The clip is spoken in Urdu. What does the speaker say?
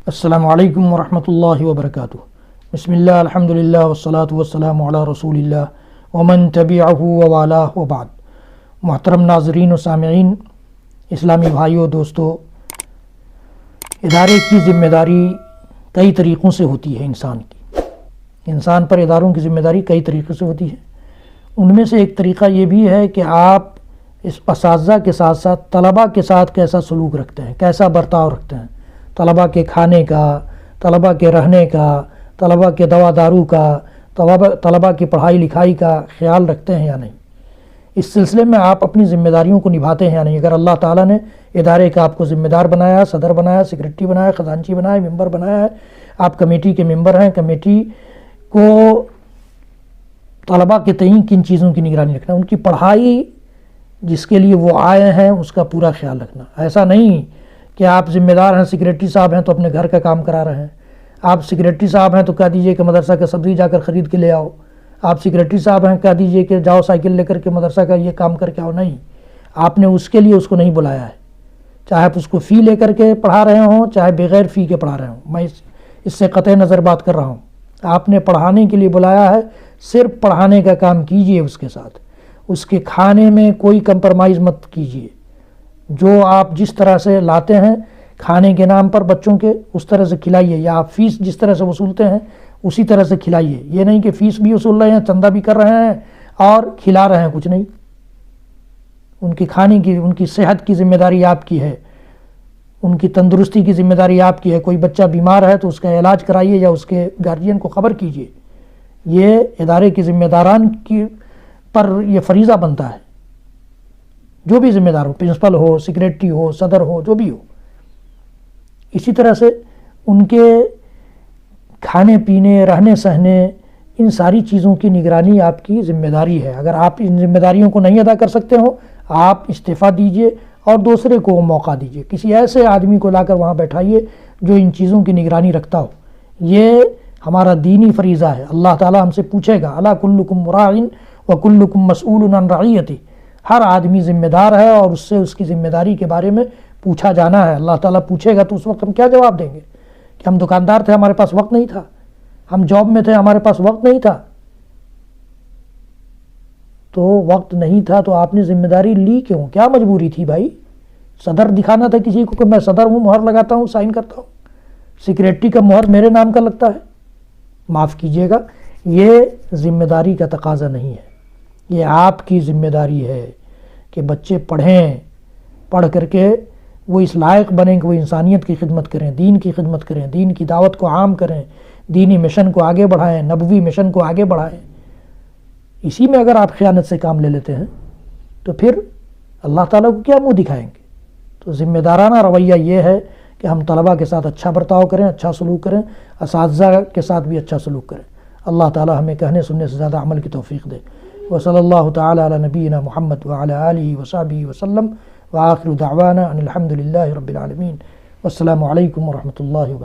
السلام علیکم ورحمۃ اللہ وبرکاتہ۔ بسم اللہ الحمد للہ والصلاة والسلام علی رسول اللہ ومن تبعہ ووالاہ وبعد۔ محترم ناظرین و سامعین، اسلامی بھائیو دوستو، ادارے کی ذمہ داری کئی طریقوں سے ہوتی ہے۔ انسان پر اداروں کی ذمہ داری کئی طریقوں سے ہوتی ہے۔ ان میں سے ایک طریقہ یہ بھی ہے کہ آپ اس اساتذہ کے ساتھ ساتھ طلباء کے ساتھ کیسا سلوک رکھتے ہیں، کیسا برتاؤ رکھتے ہیں، طلباء کے کھانے کا، طلباء کے رہنے کا، طلباء کے دوا دارو کا، طلباء کی پڑھائی لکھائی کا خیال رکھتے ہیں یا نہیں۔ اس سلسلے میں آپ اپنی ذمہ داریوں کو نبھاتے ہیں یا نہیں۔ اگر اللہ تعالیٰ نے ادارے کا آپ کو ذمہ دار بنایا، صدر بنایا، سیکرٹری بنایا، خزانچی بنایا، ممبر بنایا ہے، آپ کمیٹی کے ممبر ہیں، کمیٹی کو طلباء کے تئیں کن چیزوں کی نگرانی رکھنا، ان کی پڑھائی جس کے لیے وہ آئے ہیں اس کا پورا خیال رکھنا۔ ایسا نہیں کہ آپ ذمہ دار ہیں، سیکرٹری صاحب ہیں تو اپنے گھر کا کام کرا رہے ہیں۔ آپ سیکرٹری صاحب ہیں تو کہہ دیجئے کہ مدرسہ کا سبزی جا کر خرید کے لے آؤ۔ آپ سیکرٹری صاحب ہیں، کہہ دیجئے کہ جاؤ سائیکل لے کر کے مدرسہ کا یہ کام کر کے آؤ۔ نہیں، آپ نے اس کے لیے اس کو نہیں بلایا ہے، چاہے آپ اس کو فی لے کر کے پڑھا رہے ہوں، چاہے بغیر فی کے پڑھا رہے ہوں۔ میں اس سے قطع نظر بات کر رہا ہوں۔ آپ نے پڑھانے کے لیے بلایا ہے، صرف پڑھانے کا کام کیجئے اس کے ساتھ۔ اس کے کھانے میں کوئی کمپرمائز مت کیجئے۔ جو آپ جس طرح سے لاتے ہیں کھانے کے نام پر بچوں کے، اس طرح سے کھلائیے، یا آپ فیس جس طرح سے وصولتے ہیں اسی طرح سے کھلائیے۔ یہ نہیں کہ فیس بھی وصول رہے ہیں، چندہ بھی کر رہے ہیں اور کھلا رہے ہیں کچھ نہیں۔ ان کی کھانے کی، ان کی صحت کی ذمہ داری آپ کی ہے، ان کی تندرستی کی ذمہ داری آپ کی ہے۔ کوئی بچہ بیمار ہے تو اس کا علاج کرائیے یا اس کے گارجین کو خبر کیجیے۔ یہ ادارے کے ذمہ داران کی پر یہ فریضہ بنتا ہے، جو بھی ذمہ دار ہو، پرنسپل ہو، سیکریٹری ہو، صدر ہو، جو بھی ہو۔ اسی طرح سے ان کے کھانے پینے، رہنے سہنے، ان ساری چیزوں کی نگرانی آپ کی ذمہ داری ہے۔ اگر آپ ان ذمہ داریوں کو نہیں ادا کر سکتے ہو، آپ استعفیٰ دیجئے اور دوسرے کو موقع دیجئے۔ کسی ایسے آدمی کو لا کر وہاں بیٹھائیے جو ان چیزوں کی نگرانی رکھتا ہو۔ یہ ہمارا دینی فریضہ ہے۔ اللہ تعالیٰ ہم سے پوچھے گا، الا کلکم راع وکلکم مسئول عن رعیتہ۔ ہر آدمی ذمہ دار ہے اور اس سے اس کی ذمہ داری کے بارے میں پوچھا جانا ہے۔ اللہ تعالیٰ پوچھے گا تو اس وقت ہم کیا جواب دیں گے؟ کہ ہم دکاندار تھے، ہمارے پاس وقت نہیں تھا، ہم جاب میں تھے، ہمارے پاس وقت نہیں تھا۔ تو وقت نہیں تھا تو آپ نے ذمہ داری لی کیوں؟ کیا مجبوری تھی بھائی؟ صدر دکھانا تھا کسی کو کہ میں صدر ہوں، مہر لگاتا ہوں، سائن کرتا ہوں۔ سیکریٹری کا مہر میرے نام کا لگتا ہے۔ معاف کیجیے گا، یہ ذمہ داری کا تقاضا نہیں ہے۔ یہ آپ کی ذمہ داری ہے کہ بچے پڑھیں، پڑھ کر کے وہ اس لائق بنیں کہ وہ انسانیت کی خدمت کریں، دین کی خدمت کریں، دین کی دعوت کو عام کریں، دینی مشن کو آگے بڑھائیں، نبوی مشن کو آگے بڑھائیں۔ اسی میں اگر آپ خیانت سے کام لے لیتے ہیں تو پھر اللہ تعالیٰ کو کیا منہ دکھائیں گے؟ تو ذمہ دارانہ رویہ یہ ہے کہ ہم طلباء کے ساتھ اچھا برتاؤ کریں، اچھا سلوک کریں، اساتذہ کے ساتھ بھی اچھا سلوک کریں۔ اللہ تعالیٰ ہمیں کہنے سننے سے زیادہ عمل کی توفیق دے۔ وصلی اللہ تعالی علی نبینا محمد وعلی آلہ وصحبہ وسلم، وآخر دعوانا ان الحمد للہ رب العالمین۔ والسلام علیکم ورحمۃ اللہ وبرکاتہ۔